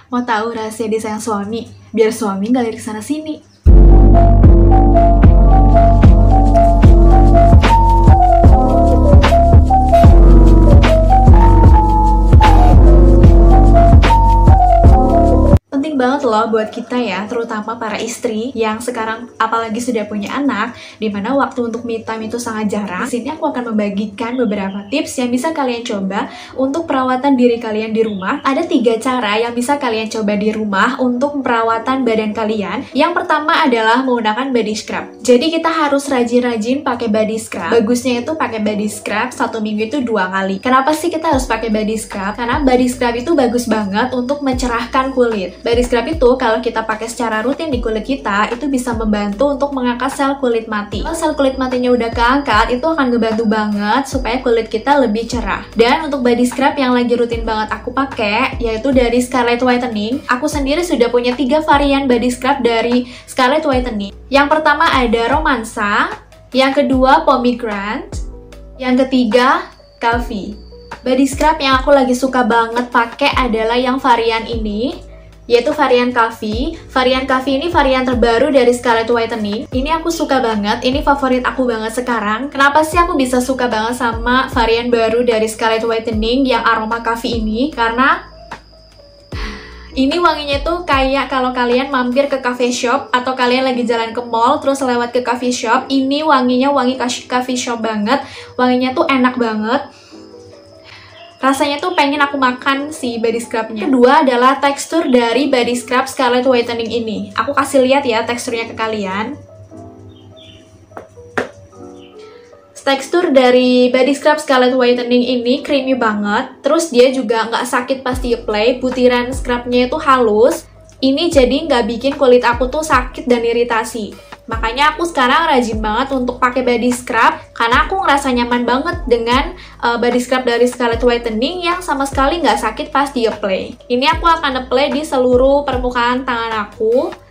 Mau tahu rahasia disayang suami? Biar suami nggak lirik sana sini. Banget loh buat kita ya, terutama para istri yang sekarang apalagi sudah punya anak, dimana waktu untuk me time itu sangat jarang. Di sini aku akan membagikan beberapa tips yang bisa kalian coba untuk perawatan diri kalian di rumah. Ada 3 cara yang bisa kalian coba di rumah untuk perawatan badan kalian. Yang pertama adalah menggunakan body scrub. Jadi kita harus rajin-rajin pakai body scrub. Bagusnya itu pakai body scrub 1 minggu itu 2 kali. Kenapa sih kita harus pakai body scrub? Karena body scrub itu bagus banget untuk mencerahkan kulit. Body scrub itu kalau kita pakai secara rutin di kulit kita, itu bisa membantu untuk mengangkat sel kulit mati. Kalau sel kulit matinya udah keangkat, itu akan ngebantu banget supaya kulit kita lebih cerah. Dan untuk body scrub yang lagi rutin banget aku pakai, yaitu dari Scarlett Whitening. Aku sendiri sudah punya 3 varian body scrub dari Scarlett Whitening. Yang pertama ada Romansa, yang kedua Pomegranate, yang ketiga Coffee. Body scrub yang aku lagi suka banget pakai adalah yang varian ini, yaitu varian Coffee. Varian Coffee ini varian terbaru dari Scarlett Whitening. Ini aku suka banget, ini favorit aku banget sekarang. Kenapa sih aku bisa suka banget sama varian baru dari Scarlett Whitening yang aroma Coffee ini? Karena ini wanginya tuh kayak kalau kalian mampir ke cafe shop atau kalian lagi jalan ke mall terus lewat ke coffee shop, ini wanginya wangi coffee shop banget. Wanginya tuh enak banget. Rasanya tuh pengen aku makan si body scrubnya. Kedua adalah tekstur dari body scrub Scarlett Whitening ini. Aku kasih lihat ya teksturnya ke kalian. Tekstur dari body scrub Scarlett Whitening ini creamy banget. Terus dia juga nggak sakit pas di-apply. Butiran scrubnya itu halus. Ini jadi nggak bikin kulit aku tuh sakit dan iritasi. Makanya aku sekarang rajin banget untuk pakai body scrub karena aku ngerasa nyaman banget dengan body scrub dari Scarlett Whitening yang sama sekali nggak sakit pas di-apply. Ini aku akan apply di seluruh permukaan tangan aku.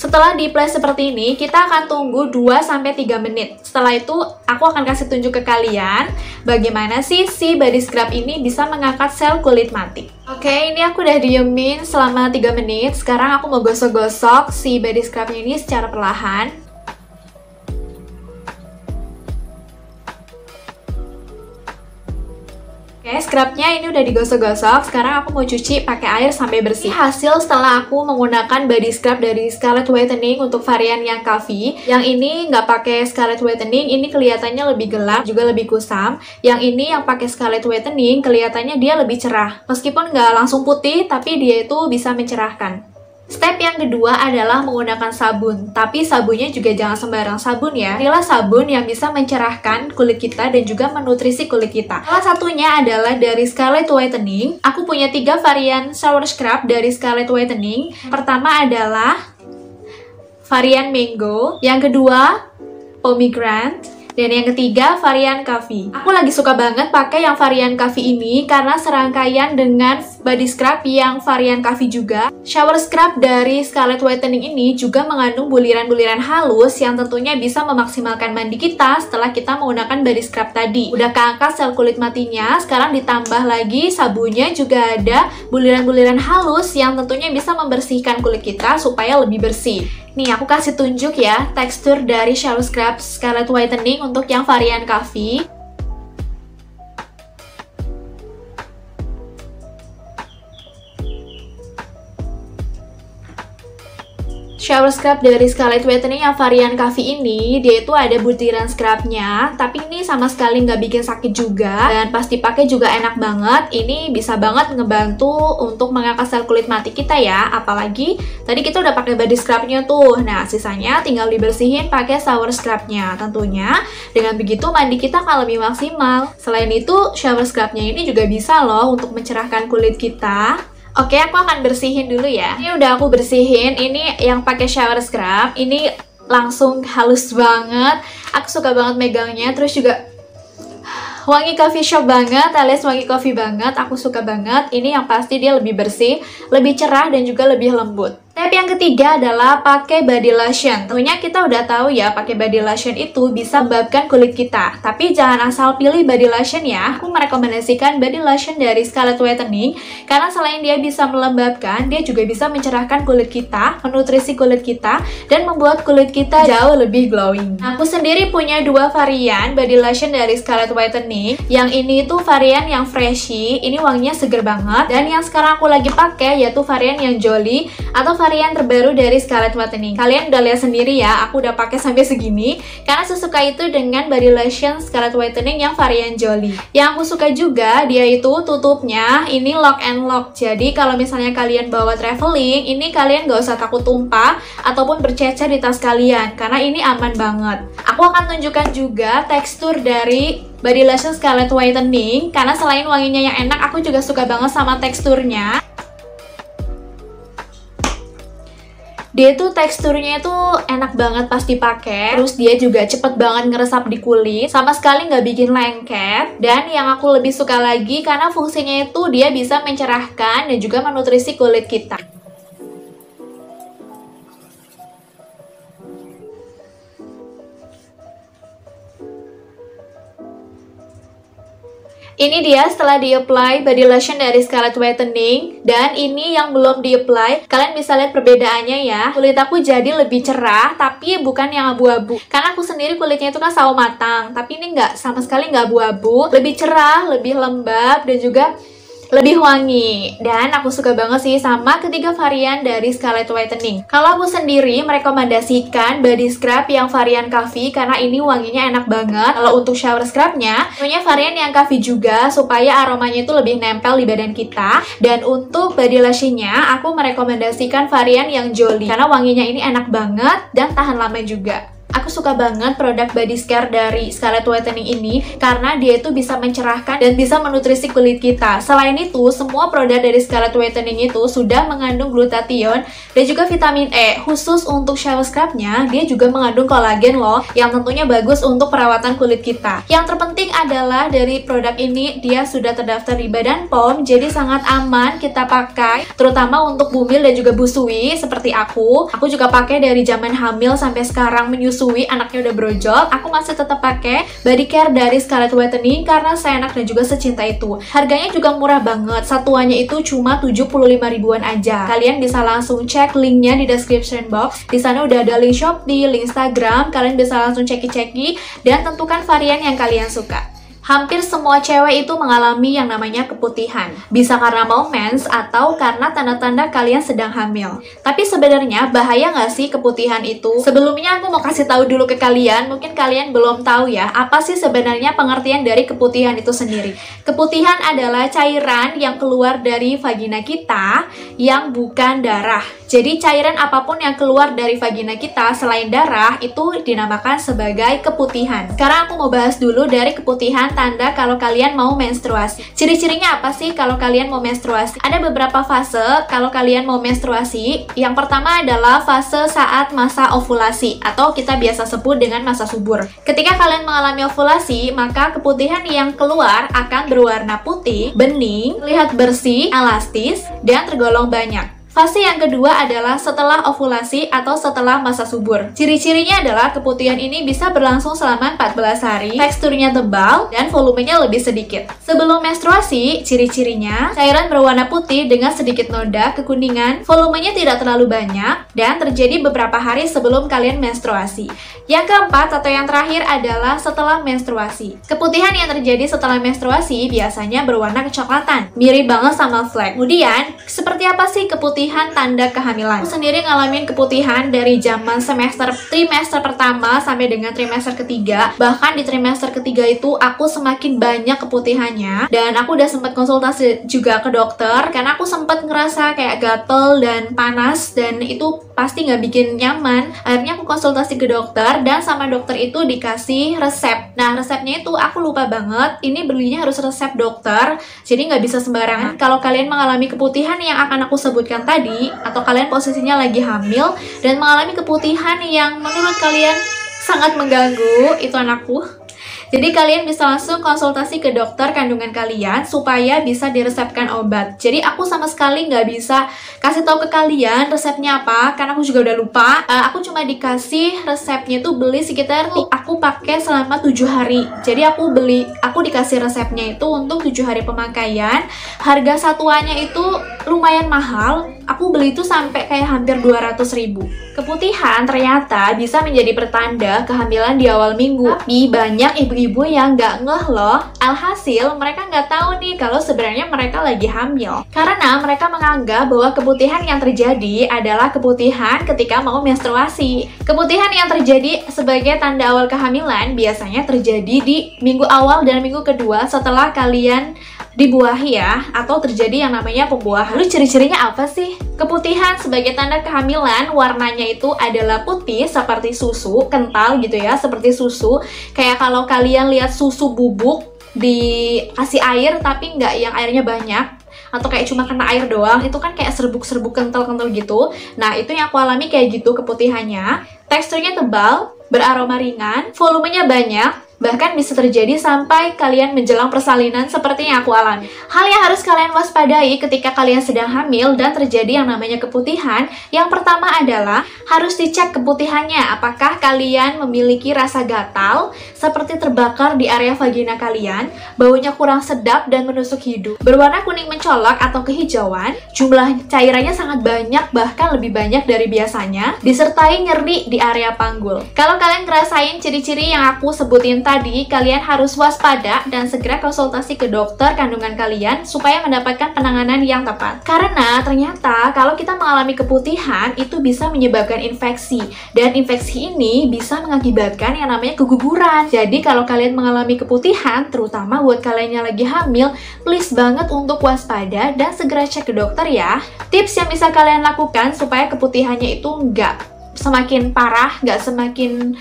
Setelah di-apply seperti ini, kita akan tunggu 2-3 menit. Setelah itu, aku akan kasih tunjuk ke kalian bagaimana sih si body scrub ini bisa mengangkat sel kulit mati. Oke, ini aku udah diemin selama 3 menit. Sekarang aku mau gosok-gosok si body scrubnya ini secara perlahan. Oke, scrubnya ini udah digosok-gosok. Sekarang aku mau cuci pakai air sampai bersih. Ini hasil setelah aku menggunakan body scrub dari Scarlett Whitening untuk varian yang Coffee. Yang ini nggak pakai Scarlett Whitening, ini kelihatannya lebih gelap, juga lebih kusam. Yang ini yang pakai Scarlett Whitening, kelihatannya dia lebih cerah. Meskipun nggak langsung putih, tapi dia itu bisa mencerahkan. Step yang kedua adalah menggunakan sabun, tapi sabunnya juga jangan sembarang sabun ya. Pilihlah sabun yang bisa mencerahkan kulit kita dan juga menutrisi kulit kita. Salah satunya adalah dari Scarlett Whitening. Aku punya 3 varian shower scrub dari Scarlett Whitening. Pertama adalah varian Mango, yang kedua Pomegranate, dan yang ketiga varian Coffee. Aku lagi suka banget pakai yang varian Coffee ini karena serangkaian dengan body scrub yang varian Coffee juga. Shower scrub dari Scarlett Whitening ini juga mengandung buliran-buliran halus yang tentunya bisa memaksimalkan mandi kita setelah kita menggunakan body scrub tadi. Udah keangkat sel kulit matinya, sekarang ditambah lagi sabunnya juga ada buliran-buliran halus yang tentunya bisa membersihkan kulit kita supaya lebih bersih. Nih, aku kasih tunjuk ya tekstur dari shower scrub Scarlett Whitening untuk yang varian Coffee. Shower scrub dari Scarlett Whitening yang varian Coffee ini, dia itu ada butiran scrubnya, tapi ini sama sekali nggak bikin sakit juga, dan pas dipakai juga enak banget. Ini bisa banget ngebantu untuk mengangkat sel kulit mati kita ya, apalagi tadi kita udah pakai body scrubnya tuh. Nah, sisanya tinggal dibersihin pakai shower scrubnya. Tentunya dengan begitu mandi kita akan lebih maksimal. Selain itu, shower scrubnya ini juga bisa loh untuk mencerahkan kulit kita. Oke, aku akan bersihin dulu ya. Ini udah aku bersihin. Ini yang pakai shower scrub. Ini langsung halus banget. Aku suka banget megangnya. Terus juga wangi coffee shop banget, alias wangi coffee banget. Aku suka banget. Ini yang pasti dia lebih bersih, lebih cerah, dan juga lebih lembut. Step yang ketiga adalah pakai body lotion. Tentunya kita udah tahu ya, pakai body lotion itu bisa membabkan kulit kita. Tapi jangan asal pilih body lotion ya. Aku merekomendasikan body lotion dari Scarlett Whitening karena selain dia bisa melembabkan, dia juga bisa mencerahkan kulit kita, menutrisi kulit kita, dan membuat kulit kita jauh lebih glowing. Aku sendiri punya dua varian body lotion dari Scarlett Whitening. Yang ini tuh varian yang freshy, ini wanginya seger banget. Dan yang sekarang aku lagi pakai yaitu varian yang jolly atau varian terbaru dari Scarlett Whitening. Kalian udah lihat sendiri ya, aku udah pakai sampai segini karena sesuka itu dengan body lotion Scarlett Whitening yang varian jolly. Yang aku suka juga, dia itu tutupnya ini lock and lock. Jadi kalau misalnya kalian bawa traveling, ini kalian gak usah takut tumpah ataupun bercecer di tas kalian karena ini aman banget. Aku akan tunjukkan juga tekstur dari body lotion Scarlett Whitening karena selain wanginya yang enak, aku juga suka banget sama teksturnya. Dia tuh teksturnya itu enak banget pas dipakai. Terus dia juga cepet banget ngeresap di kulit, sama sekali nggak bikin lengket. Dan yang aku lebih suka lagi karena fungsinya itu dia bisa mencerahkan dan juga menutrisi kulit kita. Ini dia setelah di-apply body lotion dari Scarlett Whitening. Dan ini yang belum di-apply, kalian bisa lihat perbedaannya ya. Kulit aku jadi lebih cerah, tapi bukan yang abu-abu. Karena aku sendiri kulitnya itu kan sawo matang, tapi ini nggak, sama sekali nggak abu-abu. Lebih cerah, lebih lembab, dan juga lebih wangi. Dan aku suka banget sih sama ketiga varian dari Scarlett Whitening. Kalau aku sendiri merekomendasikan body scrub yang varian coffee karena ini wanginya enak banget. Kalau untuk shower scrubnya, punya varian yang coffee juga supaya aromanya itu lebih nempel di badan kita. Dan untuk body lotionnya, aku merekomendasikan varian yang jolly karena wanginya ini enak banget dan tahan lama juga. Aku suka banget produk body care dari Scarlett Whitening ini karena dia itu bisa mencerahkan dan bisa menutrisi kulit kita. Selain itu, semua produk dari Scarlett Whitening itu sudah mengandung glutathione dan juga vitamin E. Khusus untuk shower scrubnya, dia juga mengandung kolagen loh, yang tentunya bagus untuk perawatan kulit kita. Yang terpenting adalah dari produk ini, dia sudah terdaftar di Badan POM, jadi sangat aman kita pakai, terutama untuk bumil dan juga busui seperti aku. Aku juga pakai dari zaman hamil sampai sekarang menyusui, anaknya udah brojol, aku masih tetap pakai body care dari Scarlett Whitening karena seenak dan juga secinta itu. Harganya juga murah banget, satuannya itu cuma 75 ribuan aja. Kalian bisa langsung cek linknya di description box. Di sana udah ada link Shopee, link Instagram, kalian bisa langsung ceki-ceki dan tentukan varian yang kalian suka. Hampir semua cewek itu mengalami yang namanya keputihan. Bisa karena mau mens atau karena tanda-tanda kalian sedang hamil. Tapi sebenarnya bahaya nggak sih keputihan itu? Sebelumnya aku mau kasih tahu dulu ke kalian, mungkin kalian belum tahu ya, apa sih sebenarnya pengertian dari keputihan itu sendiri. Keputihan adalah cairan yang keluar dari vagina kita yang bukan darah. Jadi cairan apapun yang keluar dari vagina kita selain darah itu dinamakan sebagai keputihan. Sekarang aku mau bahas dulu dari keputihan tanda kalau kalian mau menstruasi. Ciri-cirinya apa sih kalau kalian mau menstruasi? Ada beberapa fase kalau kalian mau menstruasi. Yang pertama adalah fase saat masa ovulasi atau kita biasa sebut dengan masa subur. Ketika kalian mengalami ovulasi, maka keputihan yang keluar akan berwarna putih, bening, terlihat bersih, elastis, dan tergolong banyak. Fase yang kedua adalah setelah ovulasi atau setelah masa subur. Ciri-cirinya adalah keputihan ini bisa berlangsung selama 14 hari, teksturnya tebal, dan volumenya lebih sedikit. Sebelum menstruasi, ciri-cirinya cairan berwarna putih dengan sedikit noda, kekuningan, volumenya tidak terlalu banyak, dan terjadi beberapa hari sebelum kalian menstruasi. Yang keempat atau yang terakhir adalah setelah menstruasi. Keputihan yang terjadi setelah menstruasi biasanya berwarna kecoklatan, mirip banget sama flek. Kemudian, seperti apa sih keputihan tanda kehamilan? Aku sendiri ngalamin keputihan dari zaman trimester pertama sampai dengan trimester ketiga. Bahkan di trimester ketiga itu aku semakin banyak keputihannya, dan aku udah sempat konsultasi juga ke dokter karena aku sempat ngerasa kayak gatel dan panas, dan itu pasti nggak bikin nyaman. Akhirnya aku konsultasi ke dokter, dan sama dokter itu dikasih resep. Nah, resepnya itu aku lupa banget, ini belinya harus resep dokter, jadi nggak bisa sembarangan. Kalau kalian mengalami keputihan yang akan aku sebutkan tadi, atau kalian posisinya lagi hamil dan mengalami keputihan yang menurut kalian sangat mengganggu, itu anakku, Jadi kalian bisa langsung konsultasi ke dokter kandungan kalian supaya bisa diresepkan obat. Jadi aku sama sekali nggak bisa kasih tahu ke kalian resepnya apa, karena aku juga udah lupa. Aku cuma dikasih resepnya itu beli sekitar aku pakai selama 7 hari. Jadi aku dikasih resepnya itu untuk 7 hari pemakaian. Harga satuannya itu lumayan mahal. Aku beli itu sampai kayak hampir 200.000. Keputihan ternyata bisa menjadi pertanda kehamilan di awal minggu. Tapi banyak ibu-ibu yang nggak ngeh loh. Alhasil mereka nggak tahu nih kalau sebenarnya mereka lagi hamil. Karena mereka menganggap bahwa keputihan yang terjadi adalah keputihan ketika mau menstruasi. Keputihan yang terjadi sebagai tanda awal kehamilan biasanya terjadi di minggu awal dan minggu kedua setelah kalian dibuahi ya, atau terjadi yang namanya pembuahan. Lalu ciri-cirinya apa sih? Keputihan sebagai tanda kehamilan warnanya itu adalah putih seperti susu, kental gitu ya, seperti susu. Kayak kalau kalian lihat susu bubuk dikasih air tapi nggak yang airnya banyak, atau kayak cuma kena air doang, itu kan kayak serbuk-serbuk kental-kental gitu. Nah, itu yang aku alami kayak gitu keputihannya. Teksturnya tebal, beraroma ringan, volumenya banyak, bahkan bisa terjadi sampai kalian menjelang persalinan seperti yang aku alami. Hal yang harus kalian waspadai ketika kalian sedang hamil dan terjadi yang namanya keputihan, yang pertama adalah harus dicek keputihannya. Apakah kalian memiliki rasa gatal, seperti terbakar di area vagina kalian, baunya kurang sedap dan menusuk hidung, berwarna kuning mencolok atau kehijauan, jumlah cairannya sangat banyak, bahkan lebih banyak dari biasanya, disertai nyeri di area panggul. Kalau kalian ngerasain ciri-ciri yang aku sebutin tadi, kalian harus waspada dan segera konsultasi ke dokter kandungan kalian supaya mendapatkan penanganan yang tepat. Karena ternyata kalau kita mengalami keputihan itu bisa menyebabkan infeksi, dan infeksi ini bisa mengakibatkan yang namanya keguguran. Jadi kalau kalian mengalami keputihan, terutama buat kalian yang lagi hamil, please banget untuk waspada dan segera cek ke dokter ya. Tips yang bisa kalian lakukan supaya keputihannya itu nggak semakin parah, nggak semakin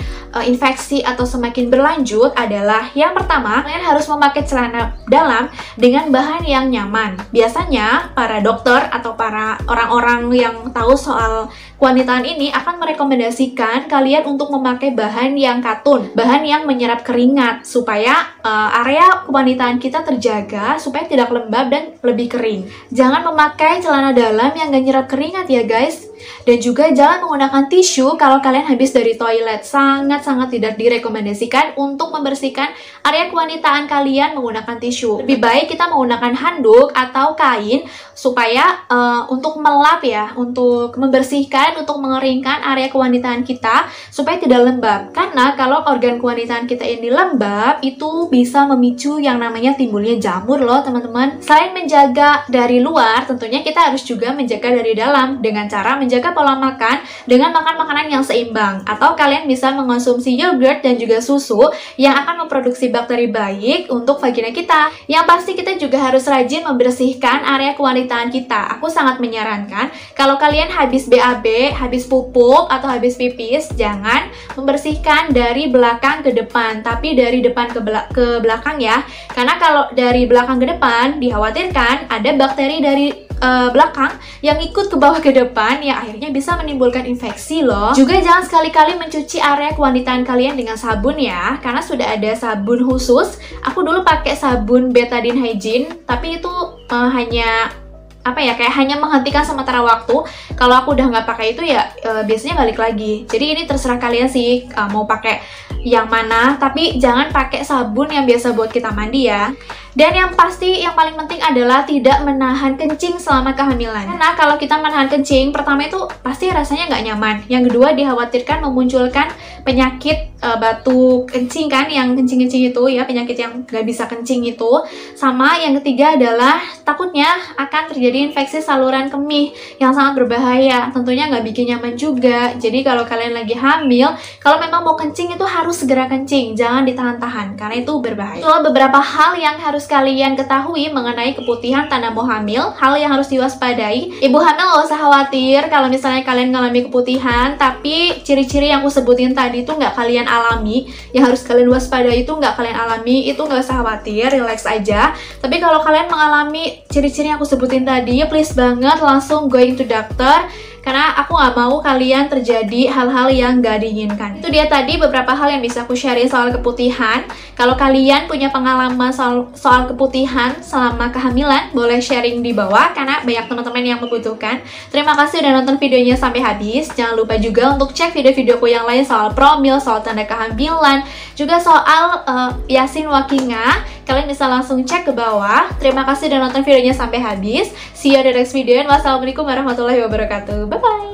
infeksi atau semakin berlanjut adalah yang pertama, kalian harus memakai celana dalam dengan bahan yang nyaman. Biasanya para dokter atau para orang-orang yang tahu soal kewanitaan ini akan merekomendasikan kalian untuk memakai bahan yang katun, bahan yang menyerap keringat supaya area kewanitaan kita terjaga supaya tidak lembab dan lebih kering. Jangan memakai celana dalam yang nggak nyerap keringat ya guys. Dan juga jangan menggunakan tisu kalau kalian habis dari toilet. Sangat-sangat tidak direkomendasikan untuk membersihkan area kewanitaan kalian menggunakan tisu. Lebih baik kita menggunakan handuk atau kain supaya untuk melap ya, untuk membersihkan, untuk mengeringkan area kewanitaan kita supaya tidak lembab. Karena kalau organ kewanitaan kita ini lembab, itu bisa memicu yang namanya timbulnya jamur loh teman-teman. Selain menjaga dari luar, tentunya kita harus juga menjaga dari dalam dengan cara menjaga pola makan dengan makan makanan yang seimbang, atau kalian bisa mengonsumsi yogurt dan juga susu yang akan memproduksi bakteri baik untuk vagina kita. Yang pasti kita juga harus rajin membersihkan area kewanitaan kita. Aku sangat menyarankan kalau kalian habis BAB, habis pupuk atau habis pipis, jangan membersihkan dari belakang ke depan, tapi dari depan ke belakang ya. Karena kalau dari belakang ke depan dikhawatirkan ada bakteri dari belakang yang ikut ke bawah ke depan yang akhirnya bisa menimbulkan infeksi loh. Juga jangan sekali-kali mencuci area kewanitaan kalian dengan sabun ya, karena sudah ada sabun khusus. Aku dulu pakai sabun Betadine Hygiene, tapi itu hanya kayak hanya menghentikan sementara waktu. Kalau aku udah nggak pakai itu ya biasanya balik lagi. Jadi ini terserah kalian sih mau pakai yang mana, tapi jangan pakai sabun yang biasa buat kita mandi ya. Dan yang pasti, yang paling penting adalah tidak menahan kencing selama kehamilan. Karena kalau kita menahan kencing, pertama itu pasti rasanya nggak nyaman. Yang kedua, dikhawatirkan memunculkan penyakit batuk kencing kan, yang kencing-kencing itu ya, penyakit yang nggak bisa kencing itu. Sama yang ketiga adalah takutnya akan terjadi infeksi saluran kemih yang sangat berbahaya. Tentunya nggak bikin nyaman juga. Jadi kalau kalian lagi hamil, kalau memang mau kencing itu harus segera kencing, jangan ditahan-tahan karena itu berbahaya. Soal beberapa hal yang harus kalian ketahui mengenai keputihan tanda mau hamil, hal yang harus diwaspadai. Ibu hamil nggak usah khawatir kalau misalnya kalian ngalami keputihan, tapi ciri-ciri yang aku sebutin tadi itu nggak kalian alami. Yang harus kalian waspadai itu nggak kalian alami, itu nggak usah khawatir, relax aja. Tapi kalau kalian mengalami ciri-ciri yang aku sebutin tadi, please banget langsung going to doctor karena aku nggak mau kalian terjadi hal-hal yang gak diinginkan. Itu dia tadi beberapa hal yang bisa aku share soal keputihan. Kalau kalian punya pengalaman soal keputihan selama kehamilan, boleh sharing di bawah karena banyak teman-teman yang membutuhkan. Terima kasih udah nonton videonya sampai habis. Jangan lupa juga untuk cek video-videoku yang lain soal promil, soal tanda kehamilan, juga soal Yasin Wakinga. Kalian bisa langsung cek ke bawah. Terima kasih udah nonton videonya sampai habis. See you on the next video. Wassalamualaikum warahmatullahi wabarakatuh. Bye-bye.